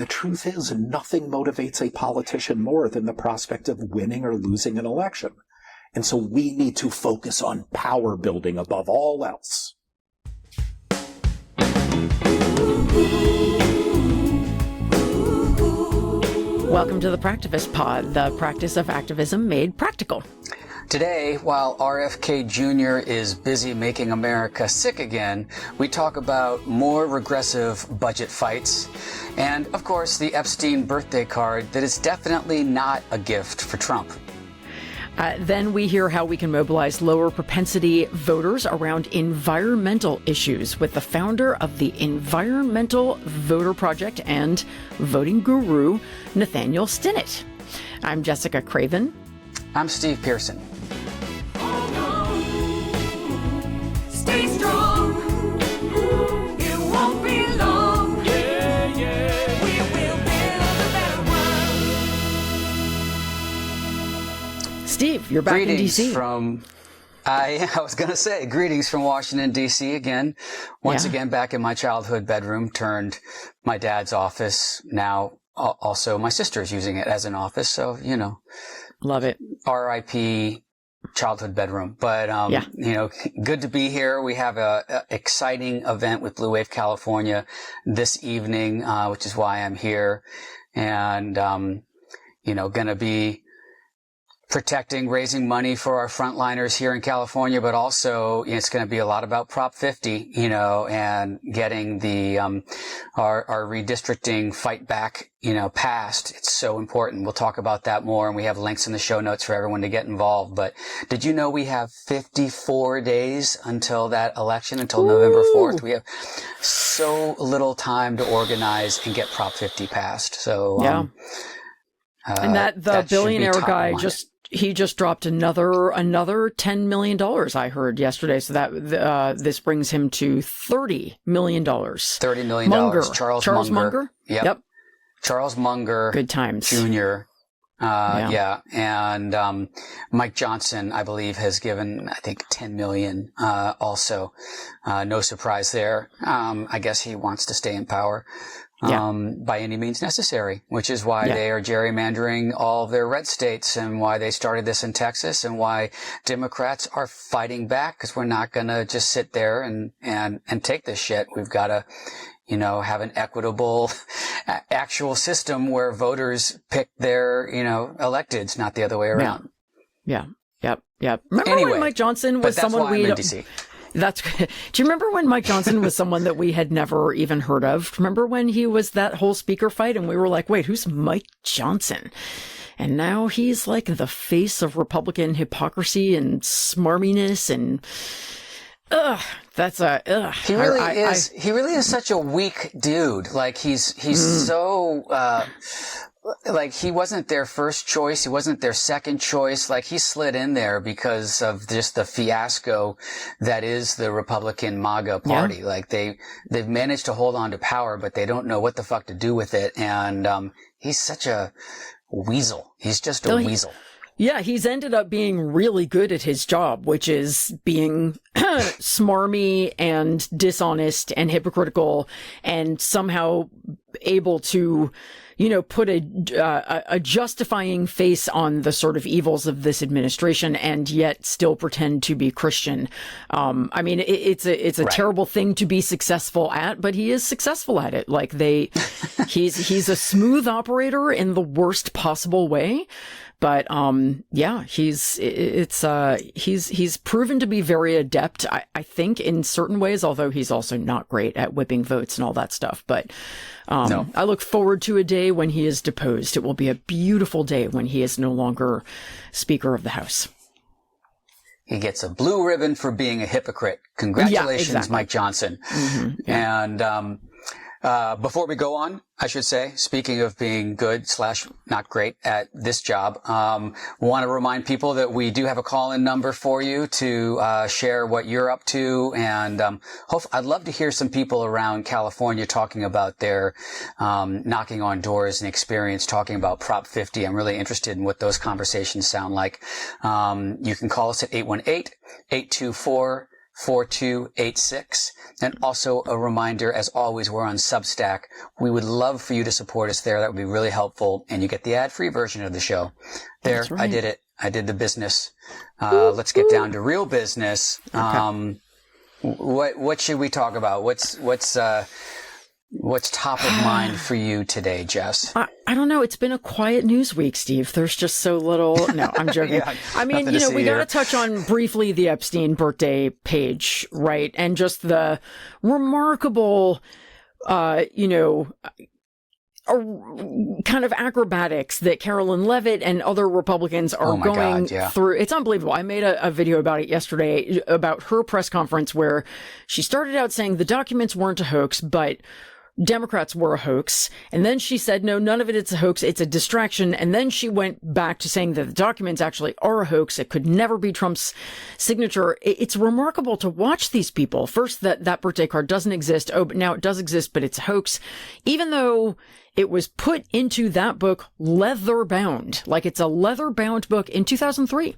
The truth is, nothing motivates a politician more than the prospect of winning or losing an election. And so we need to focus on power building above all else. Welcome to the Practivist Pod, the practice of activism made practical. Today, while RFK Jr. is busy making America sick again, we talk about more regressive budget fights and, of course, the Epstein birthday card that is definitely not a gift for Trump. Then we hear how we can mobilize lower propensity voters around environmental issues with the founder of the Environmental Voter Project and voting guru, Nathaniel Stinnett. I'm Jessica Craven. I'm Steve Pearson. Stay strong. It won't be long. Yeah, yeah. We will build a better world. Steve, you're back in D.C. I was going to say, greetings from Washington, D.C. again. Once again, back in my childhood bedroom, turned my dad's office. Now, also, my sister's using it as an office. So, you know. Love it. R.I.P. childhood bedroom. But, you know, good to be here. We have a exciting event with Blue Wave California this evening, which is why I'm here. And, you know, going to be protecting, raising money for our frontliners here in California, but also it's going to be a lot about Prop 50, you know, and getting the, our redistricting fight back, you know, passed. It's so important. We'll talk about that more, and we have links in the show notes for everyone to get involved. But did you know we have 54 days until that election, until November 4th? We have so little time to organize and get Prop 50 passed. So, and that billionaire guy he just dropped another $10 million, I heard yesterday. So that this brings him to $30 million. $30 million. Munger. Charles Munger. Yep. Charles Munger. Good times. Jr. And Mike Johnson, I believe, has given, I think, $10 million also. No surprise there. I guess he wants to stay in power. By any means necessary, which is why they are gerrymandering all of their red states and why they started this in Texas and why Democrats are fighting back, because we're not going to just sit there and take this shit. We've got to, you know, have an equitable actual system where voters pick their, you know, electeds, not the other way around. Yep. Remember when Mike Johnson was someone we... Do you remember when Mike Johnson was someone that we had never even heard of? Remember when he was that whole speaker fight and we were like, wait, who's Mike Johnson? And now he's like the face of Republican hypocrisy and smarminess and He really is such a weak dude. Like he's so like he wasn't their first choice. He wasn't their second choice. Like he slid in there because of just the fiasco that is the Republican MAGA party. Yeah. Like they've managed to hold on to power, but they don't know what the fuck to do with it. And, he's such a weasel. He's just a weasel. Yeah, he's ended up being really good at his job, which is being smarmy and dishonest and hypocritical and somehow able to, you know, put a justifying face on the sort of evils of this administration and yet still pretend to be Christian. I mean, it's a terrible thing to be successful at, but he is successful at it. Like he's a smooth operator in the worst possible way. But, he's proven to be very adept, I think, in certain ways, although he's also not great at whipping votes and all that stuff. But, I look forward to a day when he is deposed. It will be a beautiful day when he is no longer Speaker of the House. He gets a blue ribbon for being a hypocrite. Congratulations, Mike Johnson. Mm-hmm, yeah. And, before we go on, I should say, speaking of being good / not great at this job, want to remind people that we do have a call-in number for you to share what you're up to, and I'd love to hear some people around California talking about their knocking on doors and experience talking about Prop 50. I'm really interested in what those conversations sound like. You can call us at 818-824 888-848-4286. And also a reminder, as always, we're on Substack. We would love for you to support us there. That would be really helpful. And you get the ad-free version of the show. There, That's right. I did it. I did the business. Let's get down to real business. Okay. What should we talk about? What's top of mind for you today, Jess? I don't know. It's been a quiet news week, Steve. There's just so little. No, I'm joking. Yeah, I mean, nothing to see we got to here. touch on briefly the Epstein birthday page, right? And just the remarkable, kind of acrobatics that Carolyn Levitt and other Republicans are going through. It's unbelievable. I made a video about it yesterday about her press conference where she started out saying the documents weren't a hoax, but Democrats were a hoax. And then she said, no, none of it is a hoax. It's a distraction. And then she went back to saying that the documents actually are a hoax. It could never be Trump's signature. It's remarkable to watch these people. First, that birthday card doesn't exist. Oh, but now it does exist, but it's a hoax. Even though it was put into that book leather bound, like it's a leather bound book in 2003.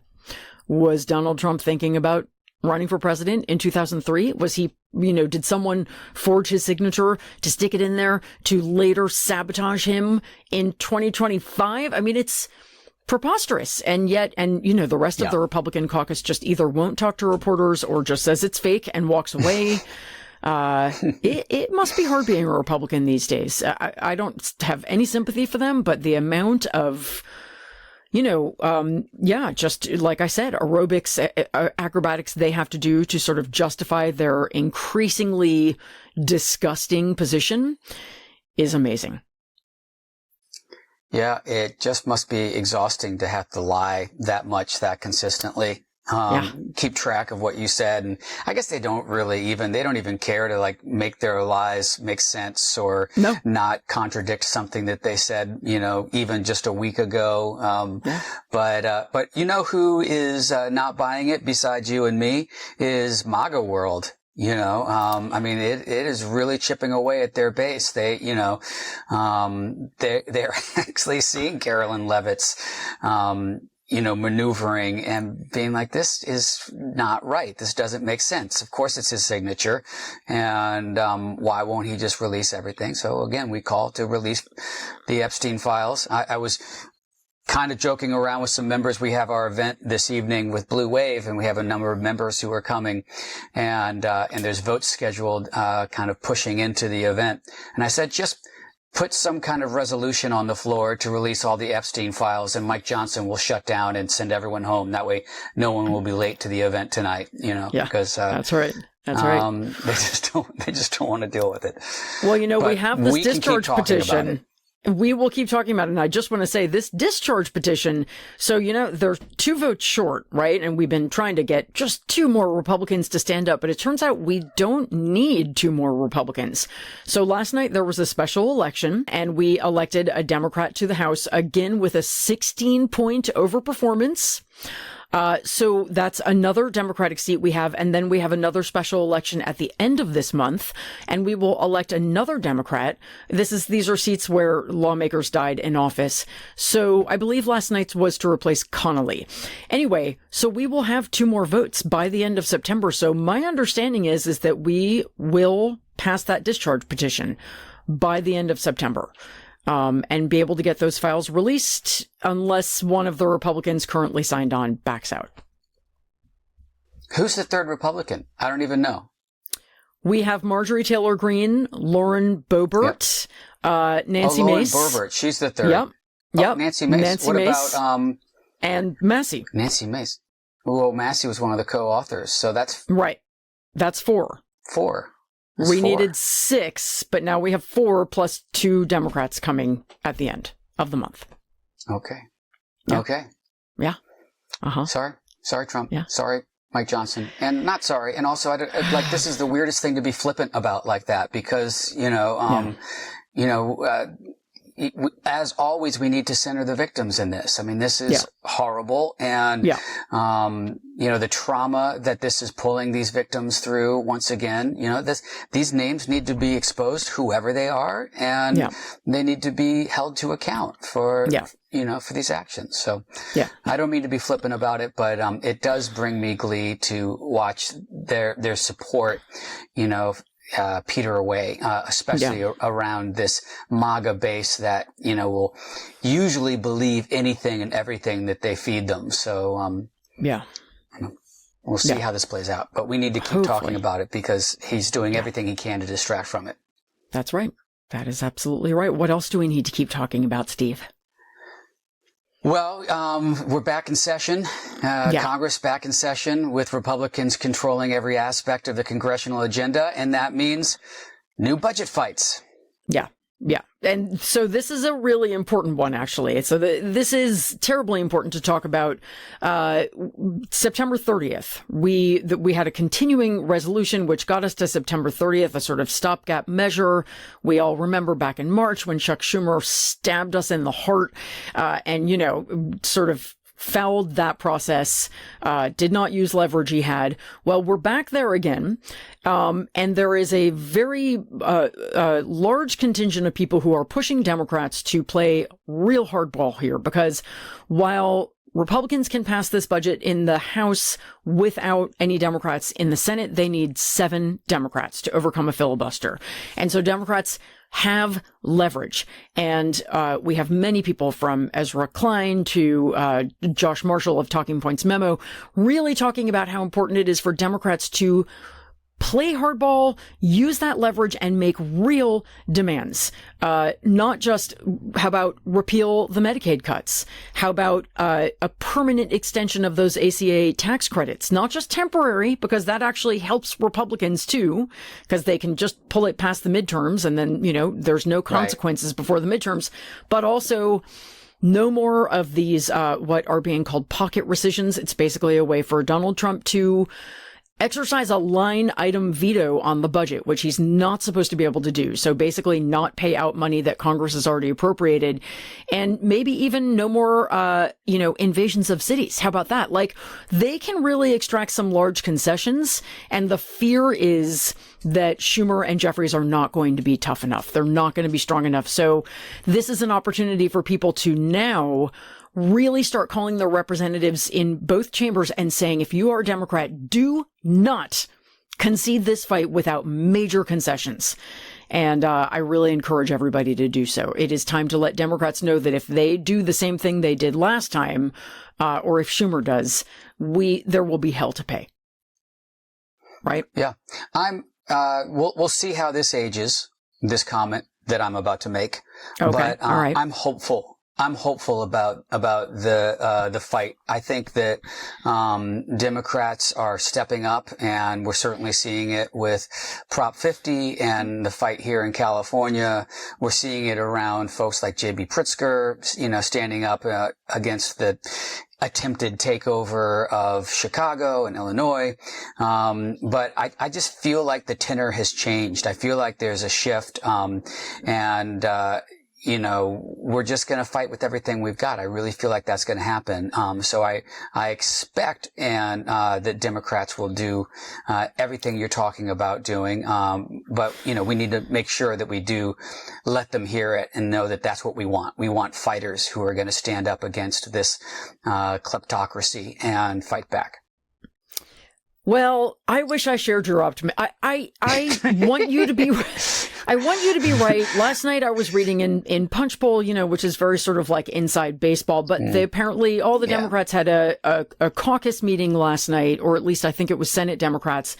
Was Donald Trump thinking about running for president in 2003? Was he, did someone forge his signature to stick it in there to later sabotage him in 2025? I mean, it's preposterous. And yet, the rest of the Republican caucus just either won't talk to reporters or just says it's fake and walks away. It must be hard being a Republican these days. I don't have any sympathy for them, but the amount of, just like I said, aerobics, acrobatics they have to do to sort of justify their increasingly disgusting position is amazing. Yeah, it just must be exhausting to have to lie that much, that consistently. Keep track of what you said. And I guess they don't even care to make their lies make sense or not contradict something that they said, even just a week ago. But who is not buying it besides you and me is MAGA world. It is really chipping away at their base. They're actually seeing Carolyn Levitt's, maneuvering and being like, this is not right. This doesn't make sense. Of course, it's his signature. And why won't he just release everything? So again, we call to release the Epstein files. I was kind of joking around with some members. We have our event this evening with Blue Wave, and we have a number of members who are coming, and there's votes scheduled, kind of pushing into the event. And I said, just put some kind of resolution on the floor to release all the Epstein files, and Mike Johnson will shut down and send everyone home. That way, no one will be late to the event tonight. Because that's right. That's right. They just don't want to deal with it. Well, But we have this we can keep discharge talking petition. about it. We will keep talking about it. And I just want to say this discharge petition. So, they're 2 votes short, right? And we've been trying to get just 2 more Republicans to stand up. But it turns out we don't need 2 more Republicans. So last night there was a special election and we elected a Democrat to the House, again with a 16-point overperformance. So that's another Democratic seat we have. And then we have another special election at the end of this month, and we will elect another Democrat. These are seats where lawmakers died in office. So I believe last night's was to replace Connolly. Anyway, so we will have 2 more votes by the end of September. So my understanding is that we will pass that discharge petition by the end of September. And be able to get those files released unless one of the Republicans currently signed on backs out. Who's the third Republican? I don't even know. We have Marjorie Taylor Greene, Lauren Boebert, Nancy Mace. Lauren Boebert, she's the third. Yep. Nancy Mace. What about and Massey? Nancy Mace. Well, Massey was one of the co-authors, so that's right. That's 4. 4. We needed 6, but now we have 4 plus 2 Democrats coming at the end of the month. Okay. Yeah. Okay. Yeah. Uh-huh. Sorry, Trump. Yeah. Sorry, Mike Johnson. And not sorry. And also, this is the weirdest thing to be flippant about like that because, as always, we need to center the victims in this. I mean, this is horrible. And, the trauma that this is pulling these victims through once again, these names need to be exposed, whoever they are, and they need to be held to account for, for these actions. So I don't mean to be flippant about it, but, it does bring me glee to watch their support, peter away, especially around this MAGA base that, will usually believe anything and everything that they feed them. So, we'll see how this plays out, but we need to keep talking about it because he's doing everything he can to distract from it. That's right. That is absolutely right. What else do we need to keep talking about, Steve? Well, we're back in session, Congress back in session with Republicans controlling every aspect of the congressional agenda. And that means new budget fights. Yeah. And so this is a really important one, actually. So this is terribly important to talk about. September 30th, we had a continuing resolution which got us to September 30th, a sort of stopgap measure. We all remember back in March when Chuck Schumer stabbed us in the heart, and, sort of fouled that process, did not use leverage he had. Well, we're back there again. And there is a very large contingent of people who are pushing Democrats to play real hardball here, because while Republicans can pass this budget in the House without any Democrats in the Senate, they need 7 Democrats to overcome a filibuster. And so Democrats have leverage. And we have many people from Ezra Klein to Josh Marshall of Talking Points Memo really talking about how important it is for Democrats to play hardball, use that leverage, and make real demands. Not just, how about repeal the Medicaid cuts? How about a permanent extension of those ACA tax credits? Not just temporary, because that actually helps Republicans too, because they can just pull it past the midterms and then, there's no consequences before the midterms, but also no more of these, what are being called pocket rescissions. It's basically a way for Donald Trump to exercise a line item veto on the budget, which he's not supposed to be able to do. So basically not pay out money that Congress has already appropriated, and maybe even no more, invasions of cities. How about that? Like, they can really extract some large concessions. And the fear is that Schumer and Jeffries are not going to be tough enough. They're not going to be strong enough. So this is an opportunity for people to now really start calling their representatives in both chambers and saying, if you are a Democrat, do not concede this fight without major concessions. And I really encourage everybody to do so. It is time to let Democrats know that if they do the same thing they did last time, or if Schumer does, there will be hell to pay. Right? Yeah. We'll see how this ages, this comment that I'm about to make. Okay. But all right. I'm hopeful. I'm hopeful about the fight. I think that Democrats are stepping up, and we're certainly seeing it with Prop 50 and the fight here in California. We're seeing it around folks like J.B. Pritzker, standing up against the attempted takeover of Chicago and Illinois. But I just feel like the tenor has changed. I feel like there's a shift, we're just going to fight with everything we've got. I really feel like that's going to happen. So I expect that Democrats will do everything you're talking about doing. But we need to make sure that we do let them hear it and know that that's what we want. We want fighters who are going to stand up against this kleptocracy and fight back. Well, I wish I shared your optimism. I want you to be. I want you to be right. Last night I was reading in Punch Bowl, which is very sort of like inside baseball, but they apparently all the Democrats had a caucus meeting last night, or at least I think it was Senate Democrats,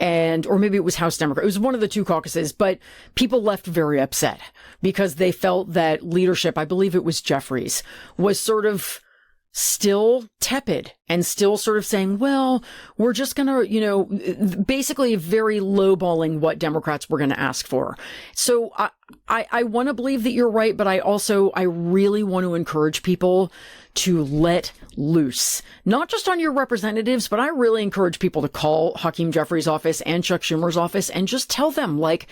or maybe it was House Democrats. It was one of the two caucuses, but people left very upset because they felt that leadership, I believe it was Jeffries, was sort of still tepid and still sort of saying, well, we're just going to, basically very lowballing what Democrats were going to ask for. So I want to believe that you're right, but I really want to encourage people to let loose, not just on your representatives, but I really encourage people to call Hakeem Jeffries' office and Chuck Schumer's office and just tell them, like,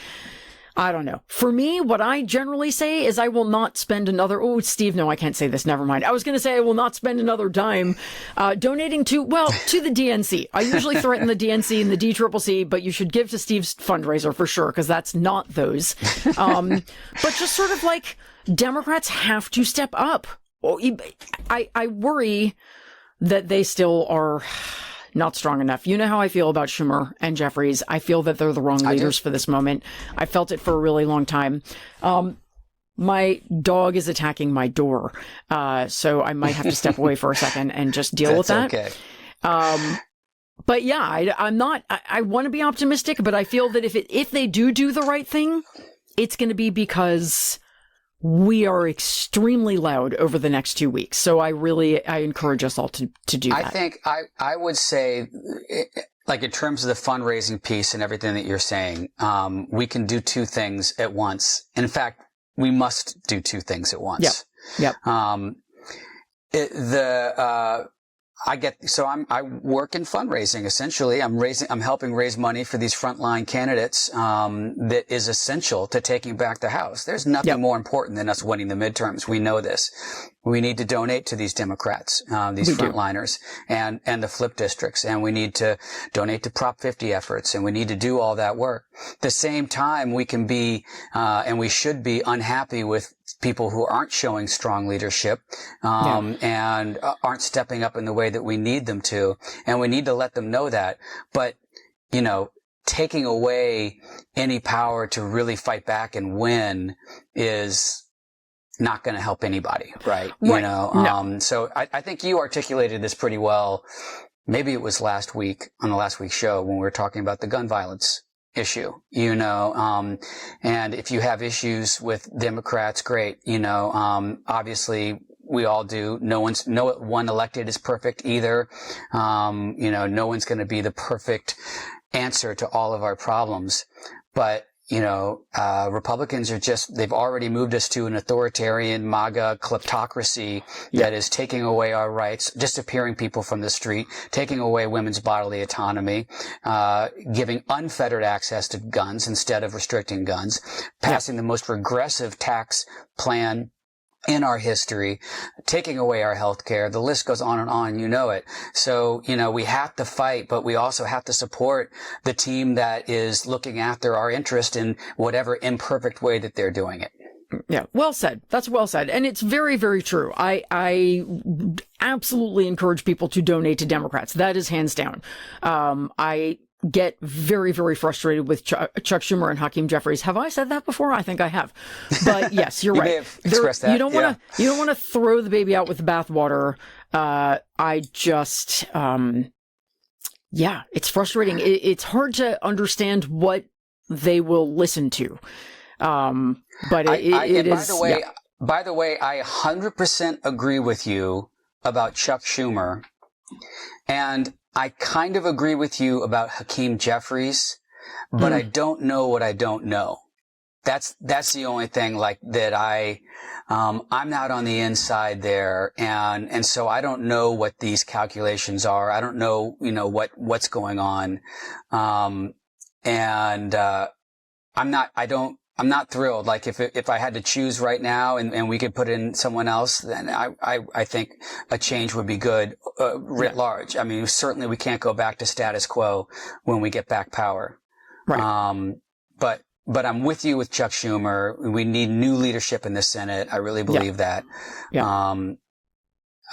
I don't know. For me, what I generally say is I will not spend another... Oh, Steve, no, I can't say this. Never mind. I was going to say I will not spend another dime donating to the DNC. I usually threaten the DNC and the DCCC, but you should give to Steve's fundraiser for sure, because that's not those. But just sort of like, Democrats have to step up. I worry that they still are not strong enough. You know how I feel about Schumer and Jeffries. I feel that they're the wrong leaders for this moment. I felt it for a really long time. My dog is attacking my door, so I might have to step away for a second and just deal with that. Okay. But yeah, I'm not. I want to be optimistic, but I feel that if they do the right thing, it's going to be because we are extremely loud over the next 2 weeks. So I encourage us all to do that. I think I would say, like in terms of the fundraising piece and everything that you're saying, we can do two things at once. In fact, we must do two things at once. Yep. I work in fundraising essentially. I'm helping raise money for these frontline candidates, that is essential to taking back the House. There's nothing more important than us winning the midterms. We know this. We need to donate to these Democrats, these frontliners and the flip districts. And we need to donate to Prop 50 efforts, and we need to do all that work. At the same time, we can be, and we should be unhappy with people who aren't showing strong leadership, and aren't stepping up in the way that we need them to. And we need to let them know that. But, taking away any power to really fight back and win is not going to help anybody, right? No. So I think you articulated this pretty well. Maybe it was last week on the last week's show when we were talking about the gun violence issue, and if you have issues with Democrats, great, obviously we all do. No one elected is perfect either. No one's going to be the perfect answer to all of our problems, but Republicans they've already moved us to an authoritarian MAGA kleptocracy that is taking away our rights, disappearing people from the street, taking away women's bodily autonomy, giving unfettered access to guns instead of restricting guns, passing the most regressive tax plan in our history, taking away our health care. The list goes on and on, it. So, we have to fight, but we also have to support the team that is looking after our interest in whatever imperfect way that they're doing it. Yeah, well said. That's well said. And it's very, very true. I absolutely encourage people to donate to Democrats. That is hands down. I get very, very frustrated with Chuck Schumer and Hakeem Jeffries. Have I said that before? I think I have. But yes, you're you right. May have expressed that. You don't want to throw the baby out with the bathwater. I just, it's frustrating. It's hard to understand what they will listen to. But it is. By the way, I 100% agree with you about Chuck Schumer, and I kind of agree with you about Hakeem Jeffries, but I don't know what I don't know. That's the only thing that I'm not on the inside there. And so I don't know what these calculations are. I don't know, what's going on. I'm not thrilled. Like if I had to choose right now and we could put in someone else, then I think a change would be good, writ large. I mean, certainly we can't go back to status quo when we get back power. Right. But I'm with you with Chuck Schumer. We need new leadership in the Senate. I really believe that. Yeah.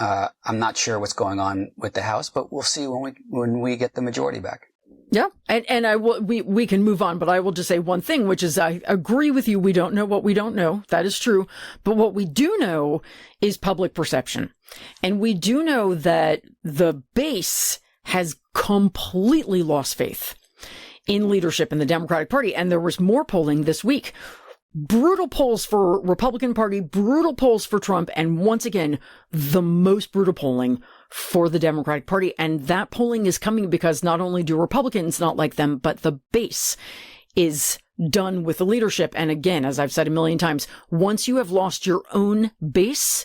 I'm not sure what's going on with the House, but we'll see when we get the majority back. Yeah. And we can move on, but I will just say one thing, which is I agree with you. We don't know what we don't know. That is true. But what we do know is public perception. And we do know that the base has completely lost faith in leadership in the Democratic Party. And there was more polling this week. Brutal polls for Republican Party, brutal polls for Trump, and once again, the most brutal polling for the Democratic Party. And that polling is coming because not only do Republicans not like them, but the base is done with the leadership. And again, as I've said a million times, once you have lost your own base,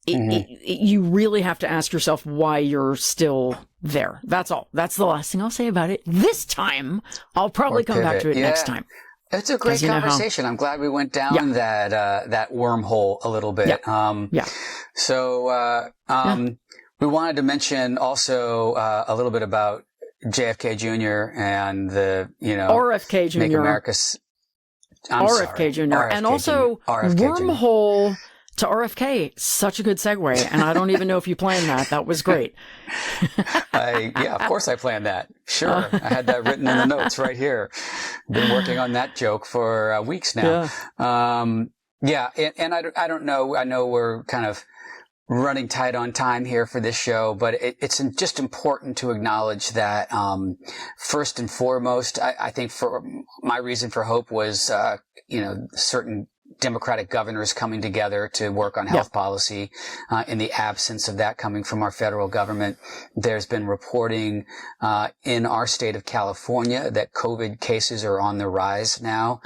you really have to ask yourself why you're still there. That's all. That's the last thing I'll say about it this time. I'll probably come back to it next time. It's a great conversation. I'm glad we went down that wormhole a little bit. We wanted to mention also a little bit about JFK Jr. and the, RFK Jr. Make America. RFK Jr. And also wormhole to RFK. Such a good segue. And I don't even know if you planned that. That was great. Of course I planned that. Sure. I had that written in the notes right here. Been working on that joke for weeks now. And I don't know. I know we're kind of running tight on time here for this show, but it's just important to acknowledge that, first and foremost, I think for my reason for hope was, certain Democratic governors coming together to work on health policy. In the absence of that coming from our federal government, there's been reporting in our state of California that COVID cases are on the rise now.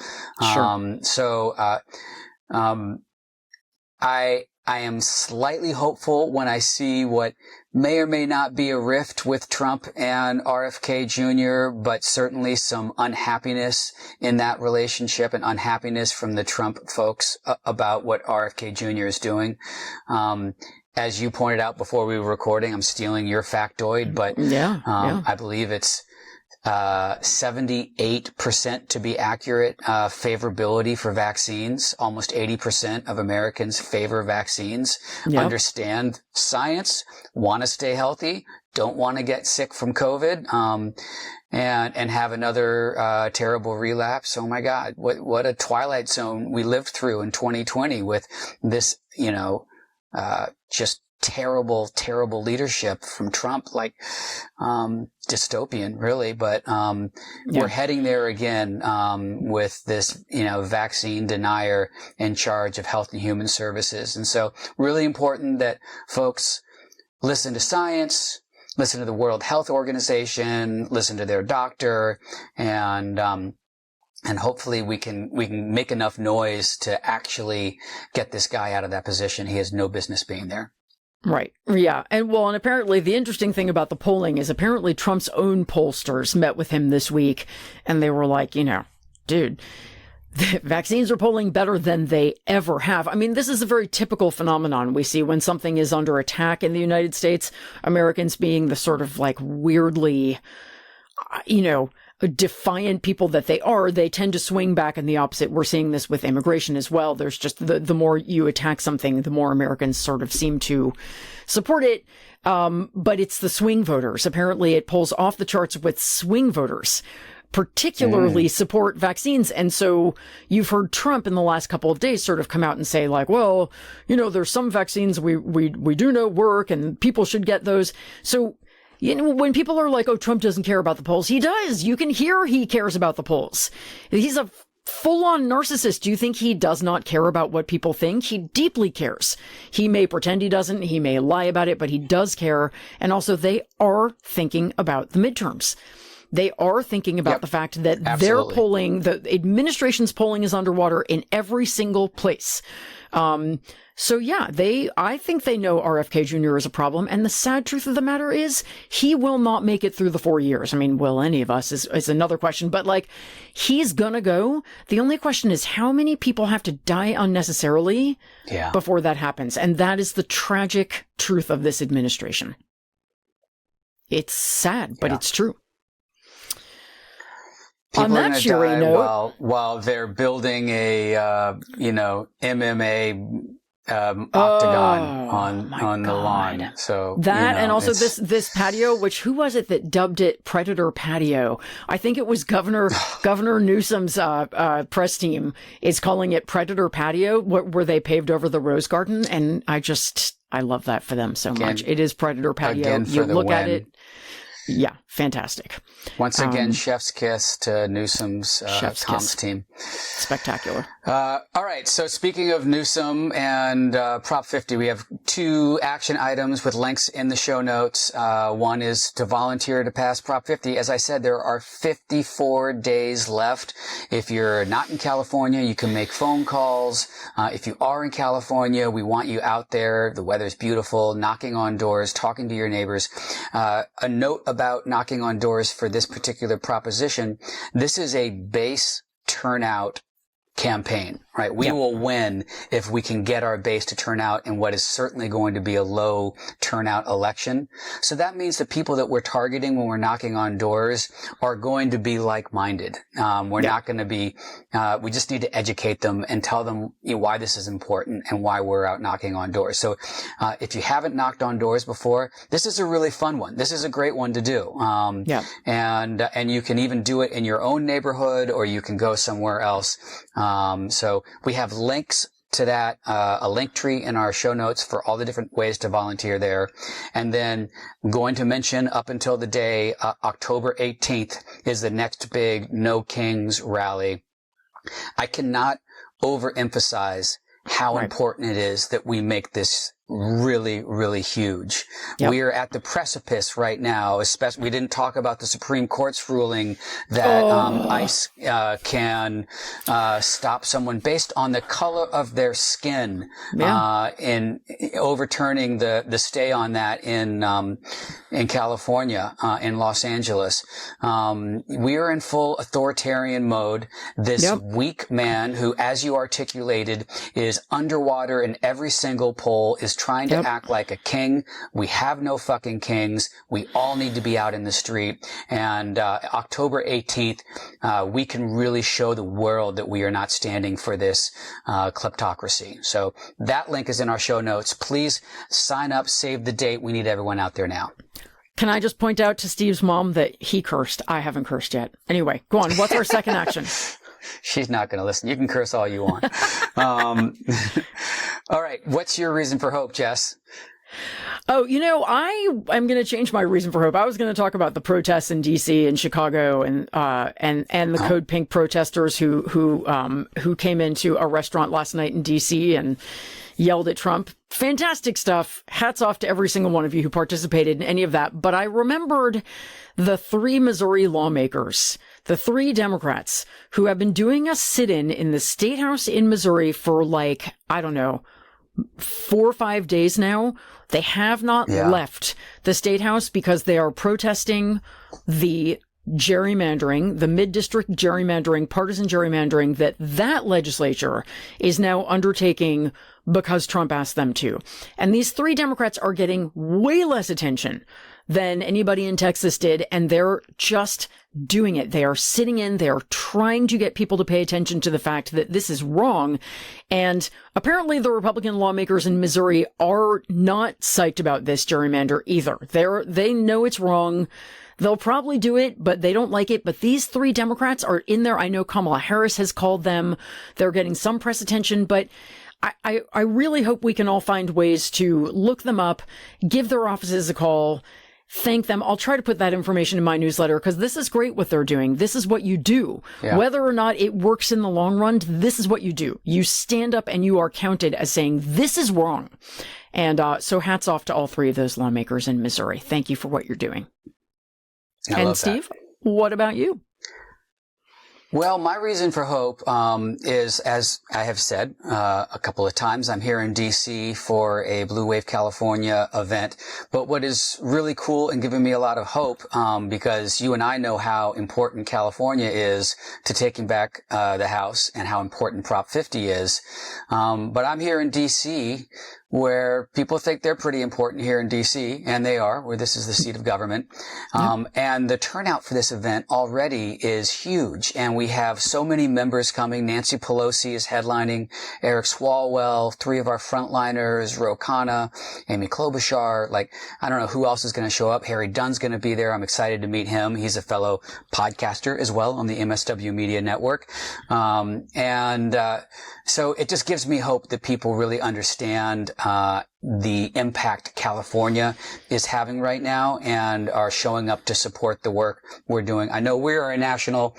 I am slightly hopeful when I see what may or may not be a rift with Trump and RFK Jr., but certainly some unhappiness in that relationship and unhappiness from the Trump folks about what RFK Jr. is doing. As you pointed out before we were recording, I'm stealing your factoid, but I believe it's 78% to be accurate, favorability for vaccines. Almost 80% of Americans favor vaccines, understand science, want to stay healthy, don't want to get sick from COVID, and have another, terrible relapse. Oh my God. What a twilight zone we lived through in 2020 with this, just terrible leadership from Trump, like, dystopian really, but, we're heading there again, with this, vaccine denier in charge of Health and Human Services. And so really important that folks listen to science, listen to the World Health Organization, listen to their doctor, and hopefully we can make enough noise to actually get this guy out of that position. He has no business being there. Right. Yeah. And apparently the interesting thing about the polling is apparently Trump's own pollsters met with him this week and they were like, dude, the vaccines are polling better than they ever have. I mean, this is a very typical phenomenon we see when something is under attack in the United States. Americans being the sort of like weirdly, defiant people that they tend to swing back in the opposite. We're seeing this with immigration as well. There's just the more you attack something, the more Americans sort of seem to support it. But it's the swing voters. Apparently it pulls off the charts with swing voters, particularly support vaccines. And so you've heard Trump in the last couple of days sort of come out and say like, well, there's some vaccines we do know work and people should get those. So, when people are like, oh, Trump doesn't care about the polls, he does. You can hear he cares about the polls. He's a full-on narcissist. Do you think he does not care about what people think? He deeply cares. He may pretend he doesn't. He may lie about it, but he does care. And also, they are thinking about the midterms. They are thinking about the fact that their polling, the administration's polling is underwater in every single place. I think they know RFK Jr. is a problem. And the sad truth of the matter is he will not make it through the 4 years. I mean, will any of us is another question, but like he's gonna go. The only question is how many people have to die unnecessarily before that happens. And that is the tragic truth of this administration. It's sad, but it's true. People on that cheery note, while they're building a MMA octagon on the lawn. So that and also this patio, which who was it that dubbed it Predator Patio? I think it was Governor Newsom's press team is calling it Predator Patio, where they paved over the rose garden, and I love that for them so much. It is Predator Patio. You look at it. Yeah, fantastic. Once again, chef's kiss to Newsom's comms team. Spectacular. All right. So speaking of Newsom and Prop 50, we have 2 action items with links in the show notes. One is to volunteer to pass Prop 50. As I said, there are 54 days left. If you're not in California, you can make phone calls. If you are in California, we want you out there. The weather's beautiful, knocking on doors, talking to your neighbors. A note about knocking on doors for this particular proposition. This is a base turnout campaign, right? We will win if we can get our base to turn out in what is certainly going to be a low turnout election. So that means the people that we're targeting when we're knocking on doors are going to be like-minded. We're not going to be, we just need to educate them and tell them why this is important and why we're out knocking on doors. So, if you haven't knocked on doors before, this is a really fun one. This is a great one to do. And you can even do it in your own neighborhood, or you can go somewhere else. So we have links to that, a link tree in our show notes for all the different ways to volunteer there. And then I'm going to mention up until the day, October 18th is the next big No Kings rally. I cannot overemphasize how important it is that we make this really, really huge. We are at the precipice right now, especially, we didn't talk about the Supreme Court's ruling that ICE can stop someone based on the color of their skin, in overturning the stay on that in California, in Los Angeles. We are in full authoritarian mode. This weak man who, as you articulated, is underwater in every single poll, is trying to act like a king. We have no fucking kings. We all need to be out in the street. And October 18th, we can really show the world that we are not standing for this kleptocracy. So that link is in our show notes. Please sign up, save the date. We need everyone out there now. Can I just point out to Steve's mom that he cursed? I haven't cursed yet. Anyway, go on. What's our second action? She's not going to listen. You can curse all you want. All right. What's your reason for hope, Jess? Oh, I'm going to change my reason for hope. I was going to talk about the protests in D.C. and Chicago and the Code Pink protesters who came into a restaurant last night in D.C. and yelled at Trump. Fantastic stuff. Hats off to every single one of you who participated in any of that. But I remembered the 3 Missouri lawmakers, the 3 Democrats who have been doing a sit-in in the State House in Missouri for 4 or 5 days now. They have not left the State House because they are protesting the gerrymandering, the mid-district gerrymandering, partisan gerrymandering that legislature is now undertaking because Trump asked them to. And these 3 Democrats are getting way less attention than anybody in Texas did, and they're just doing it. They are sitting in, they are trying to get people to pay attention to the fact that this is wrong. And apparently the Republican lawmakers in Missouri are not psyched about this gerrymander either. They know it's wrong. They'll probably do it, but they don't like it. But these 3 Democrats are in there. I know Kamala Harris has called them. They're getting some press attention, but I really hope we can all find ways to look them up, give their offices a call, thank them. I'll try to put that information in my newsletter because this is great what they're doing. This is what you do. Whether or not it works in the long run, this is what you do. You stand up and you are counted as saying, this is wrong. And so hats off to all 3 of those lawmakers in Missouri. Thank you for what you're doing. And Steve, what about you? Well, my reason for hope is, as I have said a couple of times, I'm here in D.C. for a Blue Wave California event. But what is really cool and giving me a lot of hope, because you and I know how important California is to taking back the House and how important Prop 50 is. But I'm here in D.C. where people think they're pretty important here in D.C., and they are, where this is the seat of government. And the turnout for this event already is huge, and we have so many members coming. Nancy Pelosi is headlining, Eric Swalwell, 3 of our frontliners, Ro Khanna, Amy Klobuchar. I don't know who else is going to show up. Harry Dunn's going to be there. I'm excited to meet him. He's a fellow podcaster as well on the MSW Media Network. So it just gives me hope that people really understand the impact California is having right now and are showing up to support the work we're doing. I know we're a national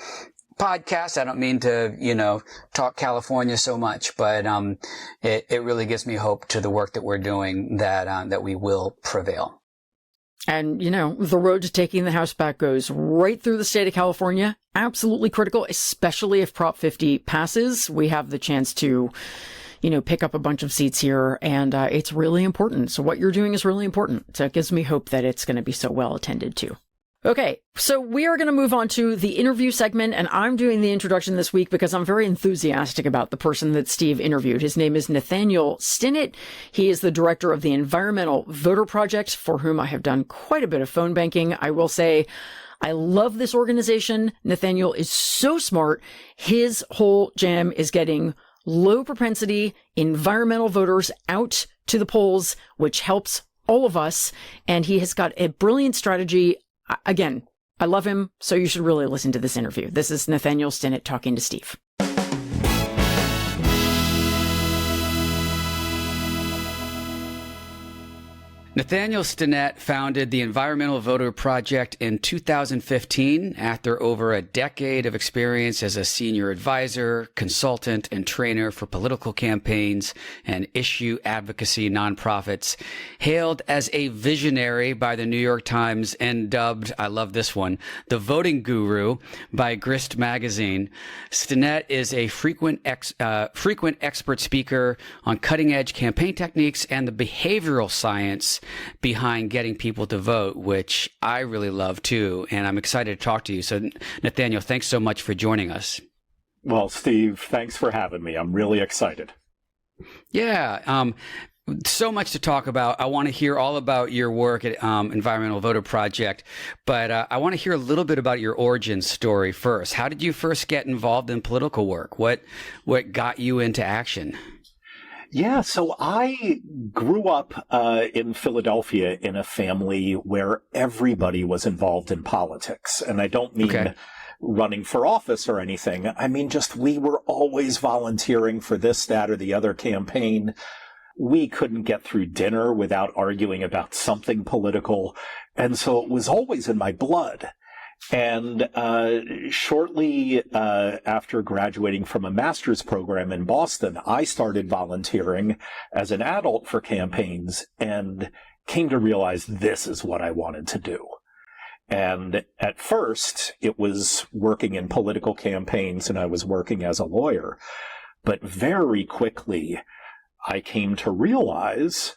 podcast. I don't mean to, talk California so much, but it really gives me hope to the work that we're doing that we will prevail. And, the road to taking the House back goes right through the state of California. Absolutely critical, especially if Prop 50 passes. We have the chance to, pick up a bunch of seats here, and it's really important. So what you're doing is really important. So it gives me hope that it's going to be so well attended to. Okay, so we are going to move on to the interview segment, and I'm doing the introduction this week because I'm very enthusiastic about the person that Steve interviewed. His name is Nathaniel Stinnett. He is the director of the Environmental Voter Project, for whom I have done quite a bit of phone banking. I will say, I love this organization. Nathaniel is so smart. His whole jam is getting low propensity environmental voters out to the polls, which helps all of us. And he has got a brilliant strategy. Again, I love him, so you should really listen to this interview. This is Nathaniel Stinnett talking to Steve. Nathaniel Stinnett founded the Environmental Voter Project in 2015 after over a decade of experience as a senior advisor, consultant, and trainer for political campaigns and issue advocacy nonprofits. Hailed as a visionary by the New York Times and dubbed, I love this one, the voting guru by Grist magazine, Stinnett is a frequent expert speaker on cutting-edge campaign techniques and the behavioral science behind getting people to vote, which I really love too. And I'm excited to talk to you. So Nathaniel, thanks so much for joining us. Well, Steve, thanks for having me. I'm really excited. Yeah. So much to talk about. I want to hear all about your work at Environmental Voter Project, but I want to hear a little bit about your origin story first. How did you first get involved in political work? What got you into action? Yeah, so I grew up in Philadelphia in a family where everybody was involved in politics. And I don't mean running for office or anything. I mean, just we were always volunteering for this, that, or the other campaign. We couldn't get through dinner without arguing about something political. And so it was always in my blood. And shortly after graduating from a master's program in Boston, I started volunteering as an adult for campaigns and came to realize this is what I wanted to do. And at first, it was working in political campaigns and I was working as a lawyer. But very quickly, I came to realize,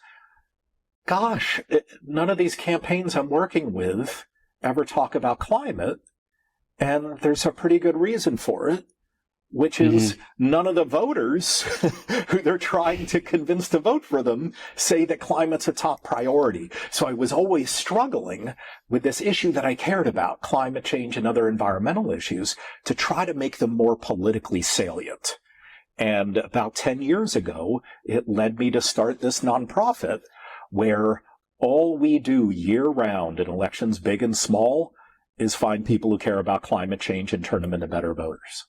gosh, none of these campaigns I'm working with ever talk about climate, and there's a pretty good reason for it, which is none of the voters who they're trying to convince to vote for them say that climate's a top priority. So I was always struggling with this issue that I cared about, climate change and other environmental issues, to try to make them more politically salient. And about 10 years ago, it led me to start this nonprofit where all we do year-round in elections big and small is find people who care about climate change and turn them into better voters.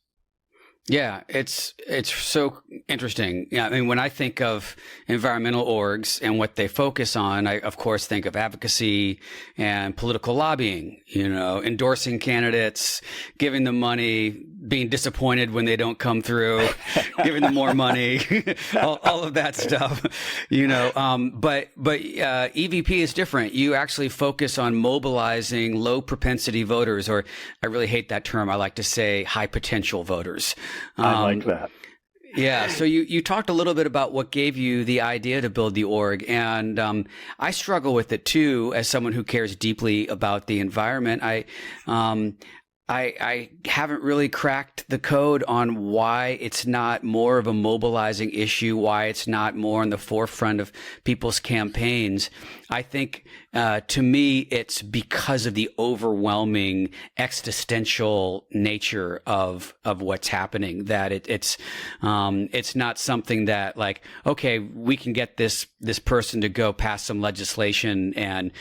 Yeah, it's so interesting. Yeah, I mean, when I think of environmental orgs and what they focus on, I, of course, think of advocacy and political lobbying, endorsing candidates, giving them money, being disappointed when they don't come through, giving them more money, all of that stuff, but EVP is different. You actually focus on mobilizing low propensity voters, or I really hate that term. I like to say high potential voters. I like that. Yeah. So you talked a little bit about what gave you the idea to build the org. And I struggle with it, too, as someone who cares deeply about the environment. I haven't really cracked the code on why it's not more of a mobilizing issue, why it's not more on the forefront of people's campaigns. I think, to me, it's because of the overwhelming existential nature of what's happening, that it's not something that, like, okay, we can get this person to go pass some legislation and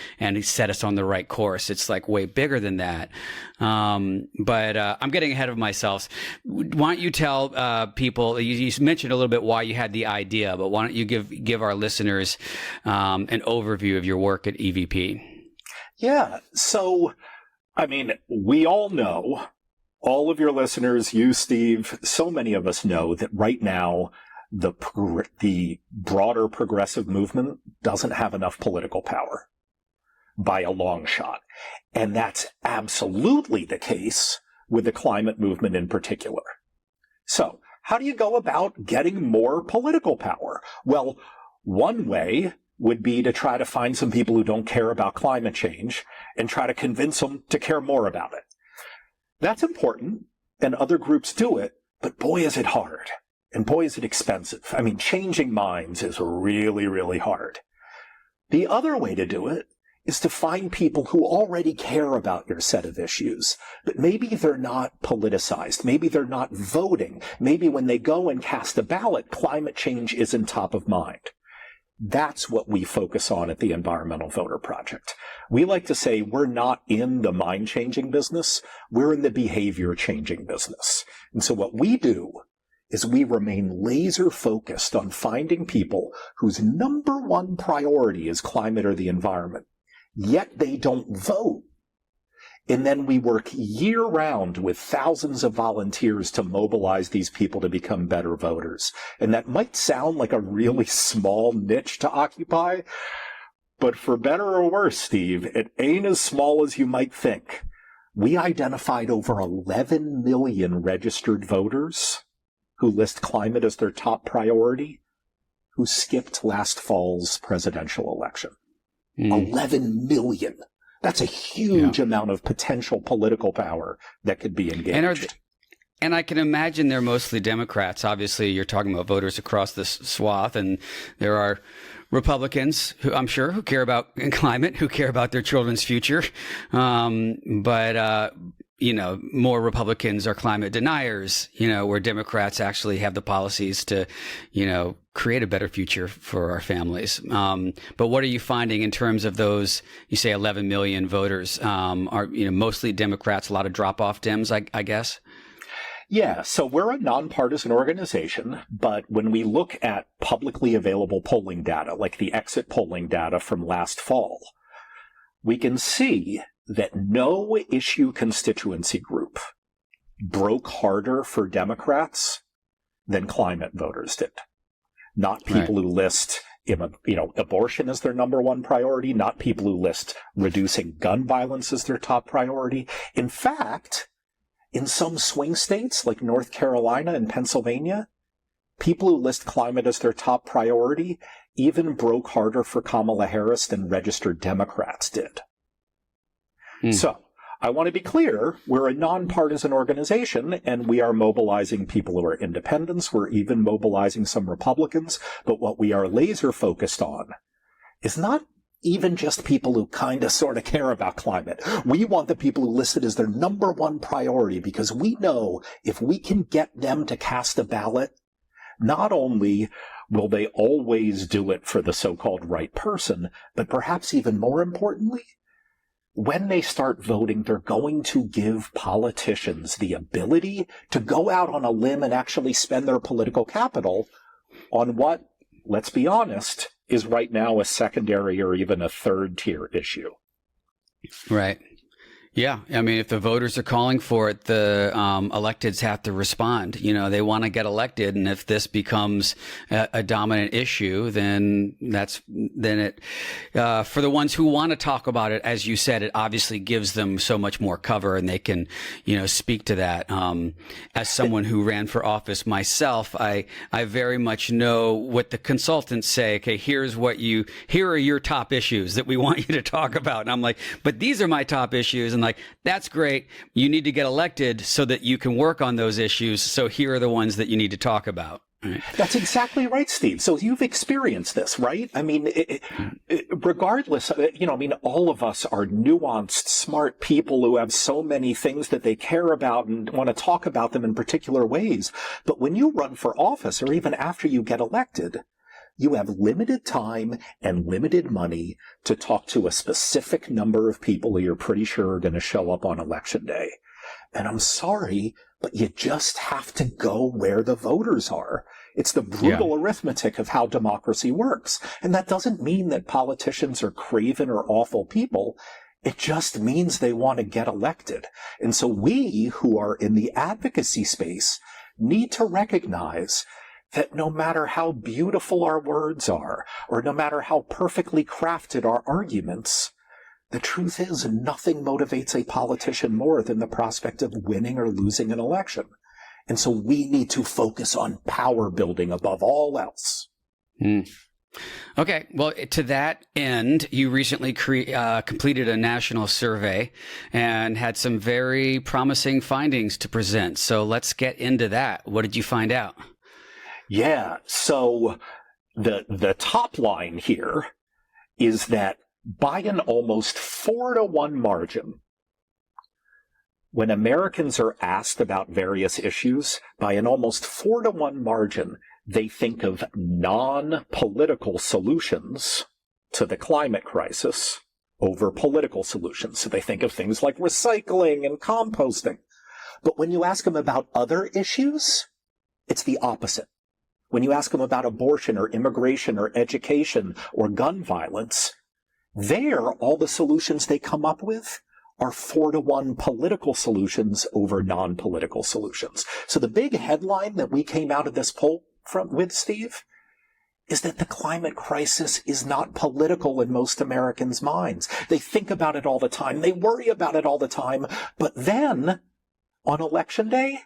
set us on the right course. It's like way bigger than that. But I'm getting ahead of myself. Why don't you tell people, you mentioned a little bit why you had the idea, but why don't you give our listeners an overview of your work at EVP? Yeah. So, I mean, we all know, all of your listeners, you, Steve, so many of us know that right now, the broader progressive movement doesn't have enough political power by a long shot. And that's absolutely the case with the climate movement in particular. So, how do you go about getting more political power? Well, one way would be to try to find some people who don't care about climate change and try to convince them to care more about it. That's important, and other groups do it, but boy, is it hard. And boy, is it expensive. I mean, changing minds is really, really hard. The other way to do it is to find people who already care about your set of issues, but maybe they're not politicized. Maybe they're not voting. Maybe when they go and cast a ballot, climate change isn't top of mind. That's what we focus on at the Environmental Voter Project. We like to say we're not in the mind-changing business. We're in the behavior-changing business. And so what we do is we remain laser-focused on finding people whose number one priority is climate or the environment, yet they don't vote. And then we work year-round with thousands of volunteers to mobilize these people to become better voters. And that might sound like a really small niche to occupy, but for better or worse, Steve, it ain't as small as you might think. We identified over 11 million registered voters who list climate as their top priority, who skipped last fall's presidential election. 11 million. That's a huge amount of potential political power that could be engaged. And I can imagine they're mostly Democrats. Obviously, you're talking about voters across this swath, and there are Republicans who I'm sure who care about climate, who care about their children's future. But more Republicans are climate deniers, where Democrats actually have the policies to, create a better future for our families. But what are you finding in terms of those, you say 11 million voters, are, mostly Democrats, a lot of drop-off Dems, I guess? Yeah, so we're a nonpartisan organization, but when we look at publicly available polling data, like the exit polling data from last fall, we can see that no issue constituency group broke harder for Democrats than climate voters did. Not people who list, abortion as their number one priority, not people who list reducing gun violence as their top priority. In fact, in some swing states like North Carolina and Pennsylvania, people who list climate as their top priority even broke harder for Kamala Harris than registered Democrats did. So I want to be clear, we're a nonpartisan organization, and we are mobilizing people who are independents. We're even mobilizing some Republicans. But what we are laser focused on is not even just people who kind of sort of care about climate. We want the people who list it as their number one priority, because we know if we can get them to cast a ballot, not only will they always do it for the so-called right person, but perhaps even more importantly, when they start voting, they're going to give politicians the ability to go out on a limb and actually spend their political capital on what, let's be honest, is right now a secondary or even a third tier issue. Right. Yeah. I mean, if the voters are calling for it, the electeds have to respond. They want to get elected. And if this becomes a dominant issue, then for the ones who want to talk about it, as you said, it obviously gives them so much more cover, and they can, speak to that. As someone who ran for office myself, I very much know what the consultants say. Okay, here are your top issues that we want you to talk about. And I'm like, but these are my top issues. And like, that's great. You need to get elected so that you can work on those issues. So here are the ones that you need to talk about. Right. That's exactly right, Steve. So you've experienced this, right? I mean, regardless, all of us are nuanced, smart people who have so many things that they care about and want to talk about them in particular ways. But when you run for office, or even after you get elected, you have limited time and limited money to talk to a specific number of people who you're pretty sure are going to show up on election day. And I'm sorry, but you just have to go where the voters are. It's the brutal arithmetic of how democracy works. And that doesn't mean that politicians are craven or awful people. It just means they want to get elected. And so we, who are in the advocacy space, need to recognize that no matter how beautiful our words are, or no matter how perfectly crafted our arguments, the truth is nothing motivates a politician more than the prospect of winning or losing an election. And so we need to focus on power building above all else. Okay. Well, to that end, you recently completed a national survey and had some very promising findings to present. So let's get into that. What did you find out? Yeah. So the top line here is that by an almost 4-to-1 margin, when Americans are asked about various issues, by an almost 4-to-1 margin, they think of non-political solutions to the climate crisis over political solutions. So they think of things like recycling and composting. But when you ask them about other issues, it's the opposite. When you ask them about abortion or immigration or education or gun violence, all the solutions they come up with are 4-to-1 political solutions over non-political solutions. So the big headline that we came out of this poll with, Steve, is that the climate crisis is not political in most Americans' minds. They think about it all the time. They worry about it all the time. But then, on Election Day,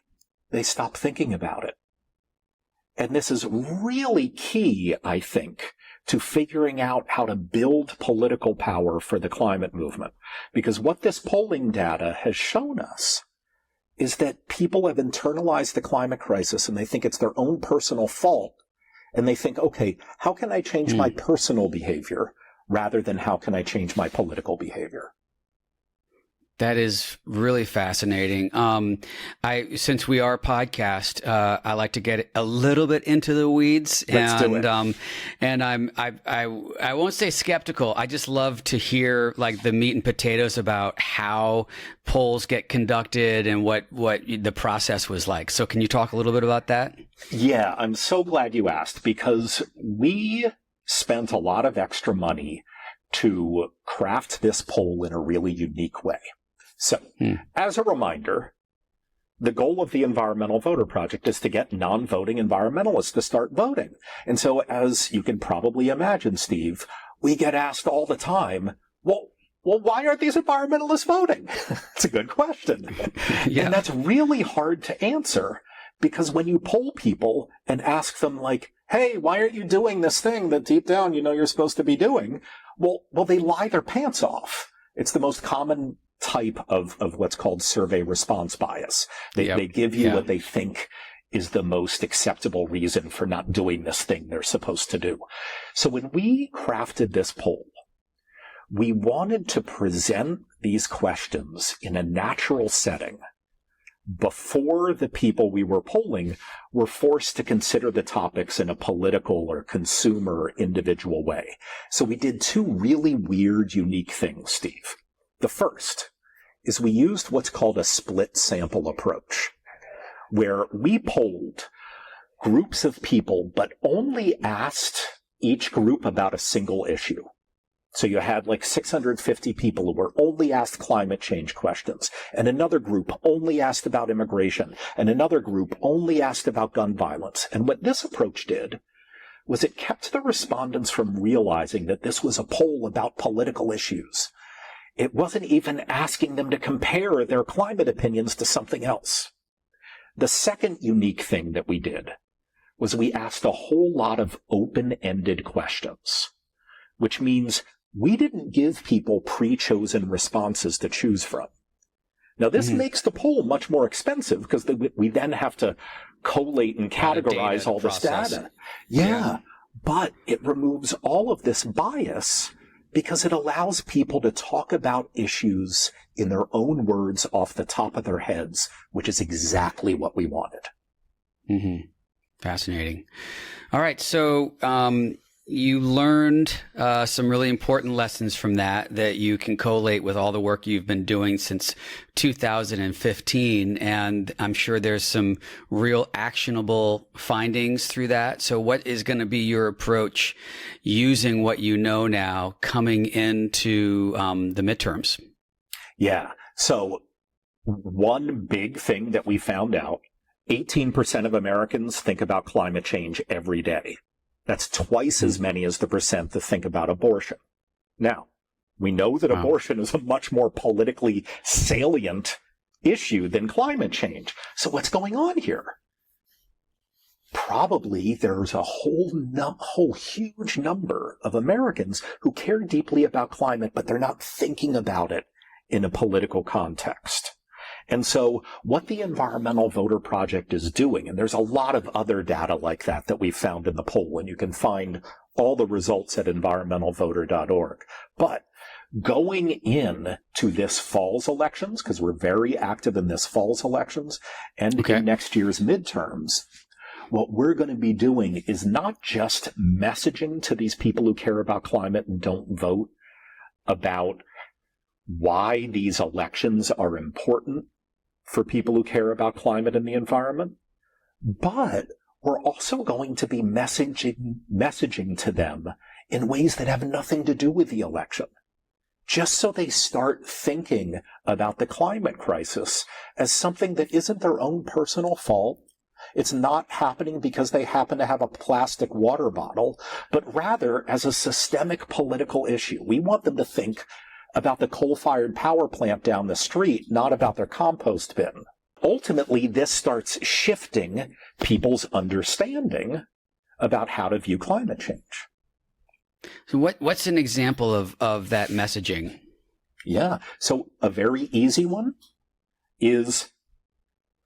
they stop thinking about it. And this is really key, I think, to figuring out how to build political power for the climate movement. Because what this polling data has shown us is that people have internalized the climate crisis and they think it's their own personal fault. And they think, okay, how can I change my personal behavior rather than how can I change my political behavior? That is really fascinating. Since we are a podcast, I like to get a little bit into the weeds. Let's do it. And I won't say skeptical. I just love to hear like the meat and potatoes about how polls get conducted and what the process was like. So can you talk a little bit about that? Yeah, I'm so glad you asked, because we spent a lot of extra money to craft this poll in a really unique way. So, as a reminder, the goal of the Environmental Voter Project is to get non-voting environmentalists to start voting. And so, as you can probably imagine, Steve, we get asked all the time, well, why aren't these environmentalists voting? It's a good question. Yeah. And that's really hard to answer, because when you poll people and ask them like, hey, why aren't you doing this thing that deep down you know you're supposed to be doing? Well, they lie their pants off. It's the most common type of what's called survey response bias. They give you what they think is the most acceptable reason for not doing this thing they're supposed to do. So when we crafted this poll, we wanted to present these questions in a natural setting before the people we were polling were forced to consider the topics in a political or consumer or individual way. So we did two really weird, unique things, Steve. The first is we used what's called a split sample approach, where we polled groups of people, but only asked each group about a single issue. So you had like 650 people who were only asked climate change questions, and another group only asked about immigration, and another group only asked about gun violence. And what this approach did was it kept the respondents from realizing that this was a poll about political issues. It wasn't even asking them to compare their climate opinions to something else. The second unique thing that we did was we asked a whole lot of open-ended questions, which means we didn't give people pre-chosen responses to choose from. Now, this makes the poll much more expensive because we then have to collate and categorize all this data. Yeah, but it removes all of this bias because it allows people to talk about issues in their own words off the top of their heads, which is exactly what we wanted. Mm-hmm. Fascinating. All right. So you learned some really important lessons from that you can collate with all the work you've been doing since 2015. And I'm sure there's some real actionable findings through that. So what is going to be your approach using what you know now coming into the midterms? Yeah. So one big thing that we found out, 18% of Americans think about climate change every day. That's twice as many as the percent that think about abortion. Now, we know that abortion is a much more politically salient issue than climate change. So what's going on here? probably there's a whole huge number of Americans who care deeply about climate, but they're not thinking about it in a political context. And so what the Environmental Voter Project is doing, and there's a lot of other data like that we found in the poll, and you can find all the results at environmentalvoter.org. But going in to this fall's elections, because we're very active in this fall's elections, and in next year's midterms, what we're going to be doing is not just messaging to these people who care about climate and don't vote about why these elections are important for people who care about climate and the environment, but we're also going to be messaging to them in ways that have nothing to do with the election, just so they start thinking about the climate crisis as something that isn't their own personal fault. It's not happening because they happen to have a plastic water bottle, but rather as a systemic political issue. We want them to think about the coal-fired power plant down the street, not about their compost bin. Ultimately, this starts shifting people's understanding about how to view climate change. So what's an example of that messaging? Yeah. So a very easy one is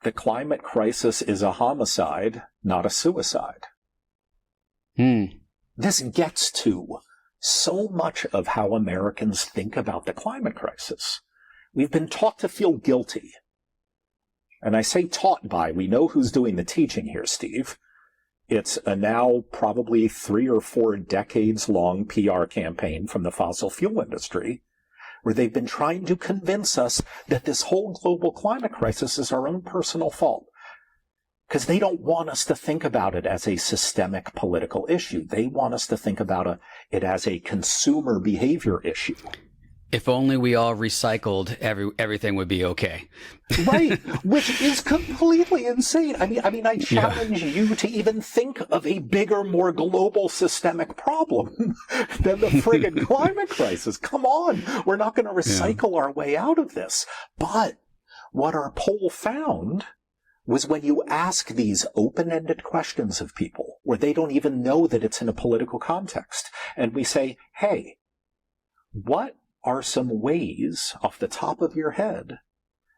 the climate crisis is a homicide, not a suicide. This gets to so much of how Americans think about the climate crisis. We've been taught to feel guilty. And I say taught by, we know who's doing the teaching here, Steve. It's a now probably 3 or 4 decades long PR campaign from the fossil fuel industry, where they've been trying to convince us that this whole global climate crisis is our own personal fault. Because they don't want us to think about it as a systemic political issue. They want us to think about it as a consumer behavior issue. If only we all recycled, everything would be okay. Right, which is completely insane. I mean, I challenge you to even think of a bigger, more global systemic problem than the friggin' climate crisis. Come on, we're not going to recycle our way out of this. But what our poll found was when you ask these open-ended questions of people where they don't even know that it's in a political context, and we say, hey, what are some ways off the top of your head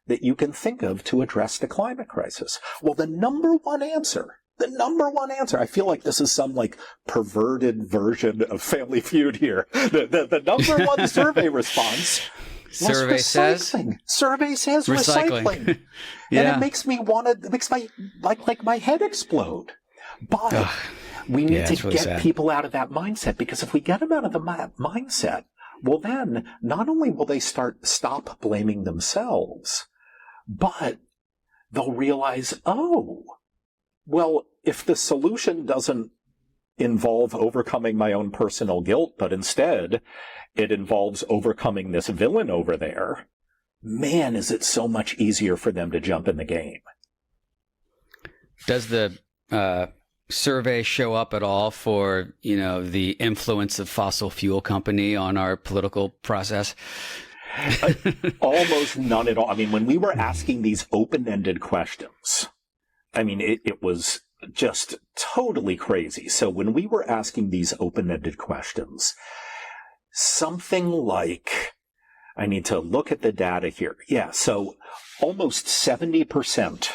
that you can think of to address the climate crisis? Well, the number one answer, I feel like this is some like perverted version of Family Feud here. The number one survey response was recycling. Survey says recycling. And it makes me my head explode. But we need to get people out of that mindset, because if we get them out of the mindset, well, then not only will they stop blaming themselves, but they'll realize, oh, well, if the solution doesn't involve overcoming my own personal guilt, but instead it involves overcoming this villain over there, man, is it so much easier for them to jump in the game. Does the survey show up at all for, the influence of fossil fuel company on our political process? Almost none at all. I mean, when we were asking these open-ended questions, I mean, it was just totally crazy. So when we were asking these open-ended questions, something like, I need to look at the data here. Yeah, so almost 70%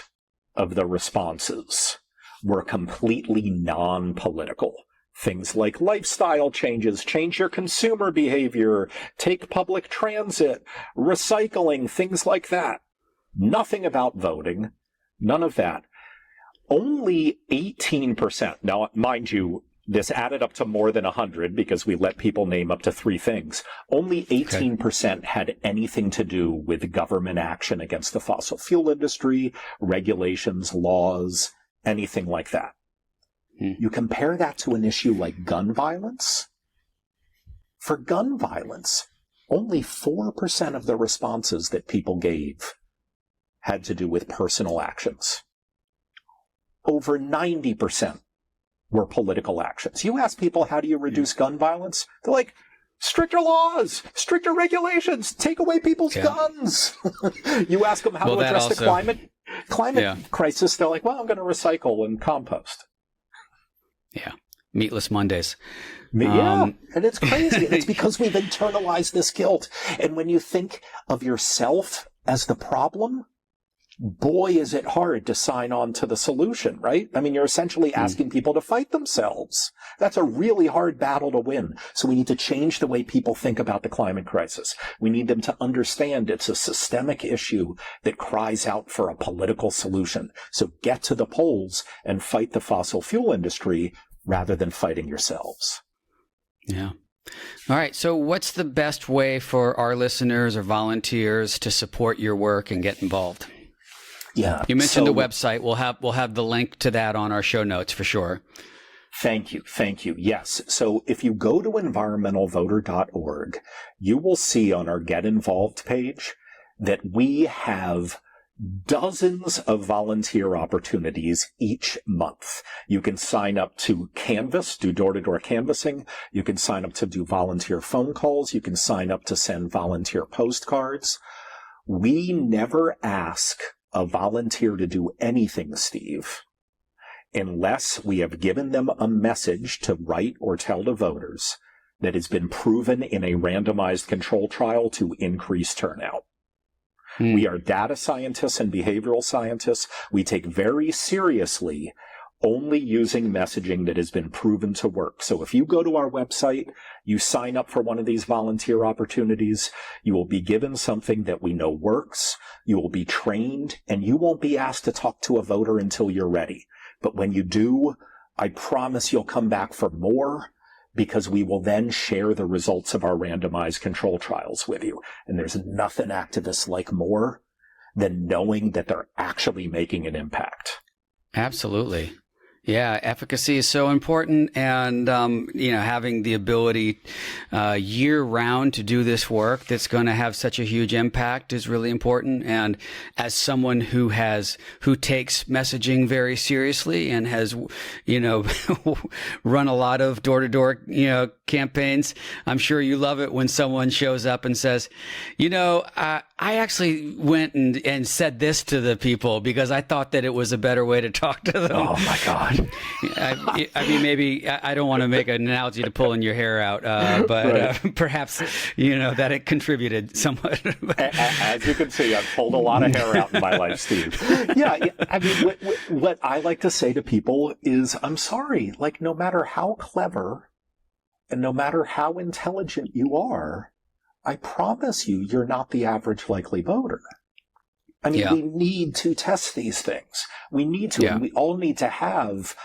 of the responses were completely non-political. Things like lifestyle changes, change your consumer behavior, take public transit, recycling, things like that. Nothing about voting, none of that. Only 18%. Now, mind you, this added up to more than 100 because we let people name up to 3 things. Only 18% had anything to do with government action against the fossil fuel industry, regulations, laws, anything like that. You compare that to an issue like gun violence. For gun violence, only 4% of the responses that people gave had to do with personal actions. Over 90% were political actions. You ask people, how do you reduce gun violence? They're like, stricter laws, stricter regulations, take away people's guns. You ask them how to address the climate crisis, they're like, well, I'm going to recycle and compost. Yeah. Meatless Mondays. Yeah, and it's crazy. And it's because we've internalized this guilt. And when you think of yourself as the problem, boy, is it hard to sign on to the solution, right? I mean, you're essentially asking people to fight themselves. That's a really hard battle to win. So we need to change the way people think about the climate crisis. We need them to understand it's a systemic issue that cries out for a political solution. So get to the polls and fight the fossil fuel industry rather than fighting yourselves. Yeah. All right. So what's the best way for our listeners or volunteers to support your work and get involved? Yeah. You mentioned the website. We'll have the link to that on our show notes for sure. Thank you. Thank you. Yes. So if you go to environmentalvoter.org, you will see on our Get Involved page that we have dozens of volunteer opportunities each month. You can sign up to canvass, do door-to-door canvassing. You can sign up to do volunteer phone calls. You can sign up to send volunteer postcards. We never ask a volunteer to do anything, Steve, unless we have given them a message to write or tell to voters that has been proven in a randomized control trial to increase turnout. We are data scientists and behavioral scientists. We take very seriously only using messaging that has been proven to work. So if you go to our website, you sign up for one of these volunteer opportunities, you will be given something that we know works, you will be trained, and you won't be asked to talk to a voter until you're ready. But when you do, I promise you'll come back for more, because we will then share the results of our randomized control trials with you. And there's nothing activists like more than knowing that they're actually making an impact. Absolutely. Yeah, efficacy is so important, and having the ability year round to do this work that's going to have such a huge impact is really important. And as someone who takes messaging very seriously and has run a lot of door-to-door campaigns, I'm sure you love it when someone shows up and says, I actually went and said this to the people because I thought that it was a better way to talk to them. Oh my God. I mean, maybe I don't want to make an analogy to pulling your hair out, but perhaps, that it contributed somewhat. As you can see, I've pulled a lot of hair out in my life, Steve. Yeah. I mean, what I like to say to people is, I'm sorry, like, no matter how clever and no matter how intelligent you are, I promise you're not the average likely voter. I mean, we need to test these things. We need to, and we all need to have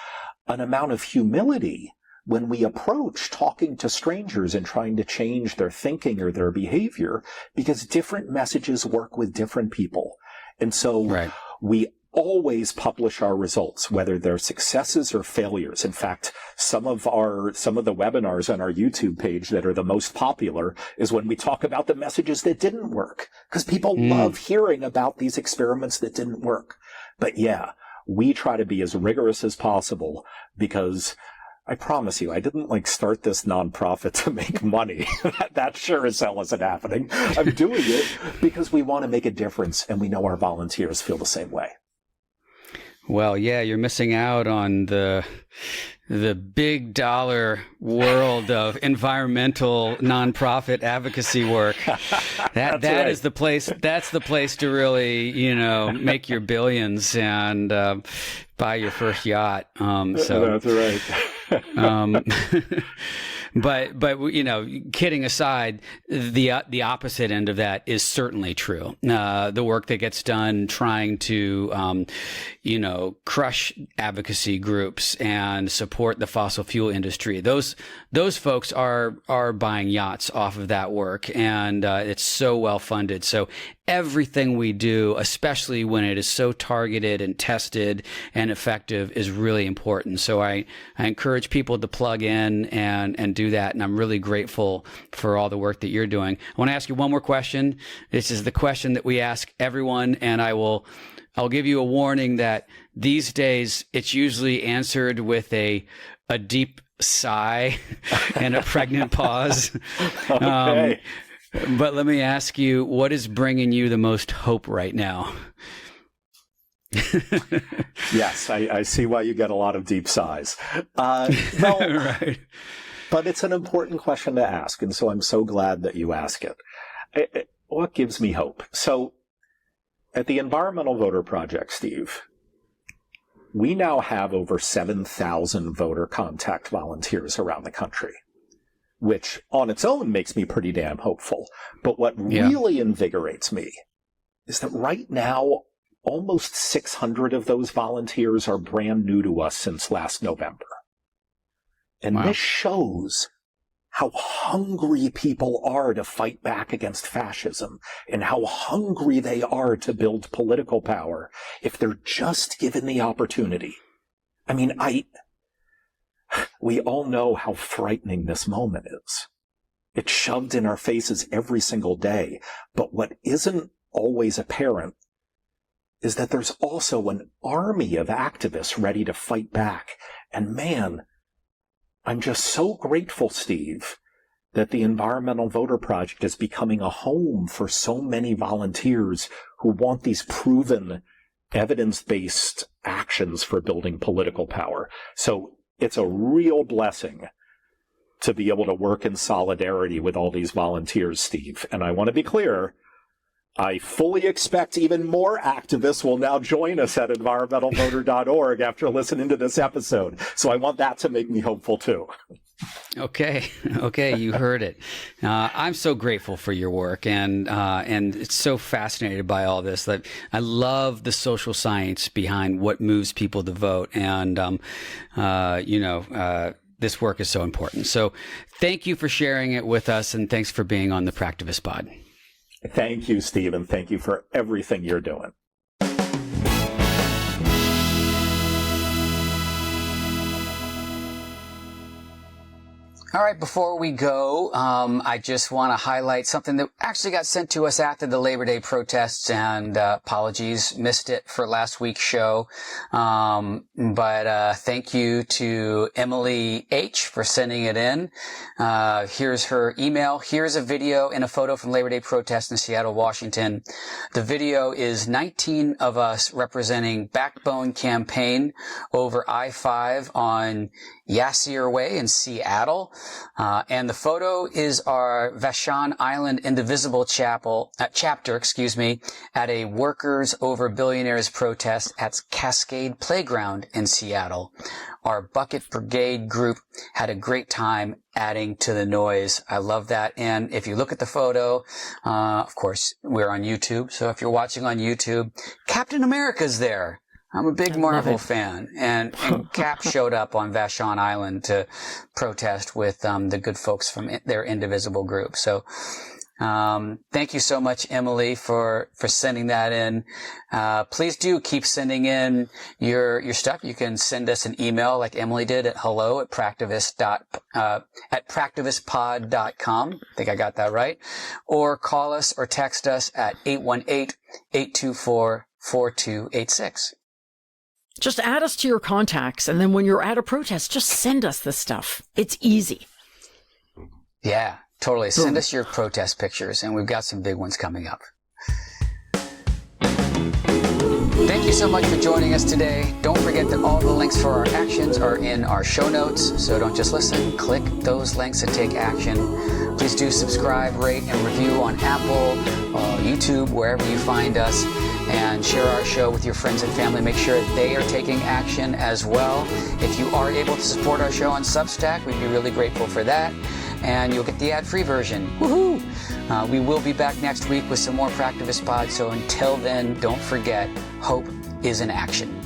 an amount of humility when we approach talking to strangers and trying to change their thinking or their behavior, because different messages work with different people. And so we always publish our results, whether they're successes or failures. In fact, some of the webinars on our YouTube page that are the most popular is when we talk about the messages that didn't work, because people love hearing about these experiments that didn't work. But we try to be as rigorous as possible, because I promise you, I didn't start this nonprofit to make money. That sure as hell isn't happening. I'm doing it because we want to make a difference, and we know our volunteers feel the same way. Well, you're missing out on the big dollar world of environmental nonprofit advocacy work. That is the place. That's the place to really, make your billions and buy your first yacht. That's right. But kidding aside, the opposite end of that is certainly true. The work that gets done trying to, crush advocacy groups and support the fossil fuel industry. Those folks are buying yachts off of that work, and it's so well funded. So everything we do, especially when it is so targeted and tested and effective, is really important. So I encourage people to plug in and do that. And I'm really grateful for all the work that you're doing. I want to ask you one more question. This is the question that we ask everyone, and I'll give you a warning that these days it's usually answered with a deep sigh and a pregnant pause. Okay. But let me ask you, what is bringing you the most hope right now? Yes, I see why you get a lot of deep sighs. Well, Right. but it's an important question to ask, and so I'm so glad that you ask it. What gives me hope? So, at the Environmental Voter Project, Steve, we now have over 7,000 voter contact volunteers around the country, which on its own makes me pretty damn hopeful. But what really invigorates me is that right now, almost 600 of those volunteers are brand new to us since last November. And this shows how hungry people are to fight back against fascism and how hungry they are to build political power if they're just given the opportunity. I mean, we all know how frightening this moment is. It's shoved in our faces every single day. But what isn't always apparent is that there's also an army of activists ready to fight back. And man, I'm just so grateful, Steve, that the Environmental Voter Project is becoming a home for so many volunteers who want these proven, evidence-based actions for building political power. So it's a real blessing to be able to work in solidarity with all these volunteers, Steve. And I want to be clear, I fully expect even more activists will now join us at environmentalvoter.org after listening to this episode. So I want that to make me hopeful too. Okay, you heard it. I'm so grateful for your work, and it's so fascinated by all this. That I love the social science behind what moves people to vote, and this work is so important. So thank you for sharing it with us, and thanks for being on the Practivist Pod. Thank you, Steve, and thank you for everything you're doing. All right, before we go, I just want to highlight something that actually got sent to us after the Labor Day protests, and apologies, missed it for last week's show. But thank you to Emily H. for sending it in. Here's her email. Here's a video and a photo from Labor Day protests in Seattle, Washington. The video is 19 of us representing Backbone Campaign over I-5 on Yassier Way in Seattle. And the photo is our Vashon Island Indivisible chapter, at a Workers Over Billionaires protest at Cascade Playground in Seattle. Our Bucket Brigade group had a great time adding to the noise. I love that. And if you look at the photo, of course, we're on YouTube. So if you're watching on YouTube, Captain America's there. I'm a big Marvel fan, and Cap showed up on Vashon Island to protest with the good folks from their Indivisible group. So thank you so much, Emily, for sending that in. Please do keep sending in your stuff. You can send us an email like Emily did at hello@practivistpod.com. I think I got that right. Or call us or text us at 818-824-4286. Just add us to your contacts, and then when you're at a protest, just send us the stuff. It's easy. Yeah, totally. Send us your protest pictures, and we've got some big ones coming up. Thank you so much for joining us today. Don't forget that all the links for our actions are in our show notes, so don't just listen. Click those links and take action. Please do subscribe, rate, and review on Apple, YouTube, wherever you find us, and share our show with your friends and family. Make sure they are taking action as well. If you are able to support our show on Substack, we'd be really grateful for that, and you'll get the ad-free version. Woohoo! We will be back next week with some more Practivist Pods, so until then, don't forget, hope is in action.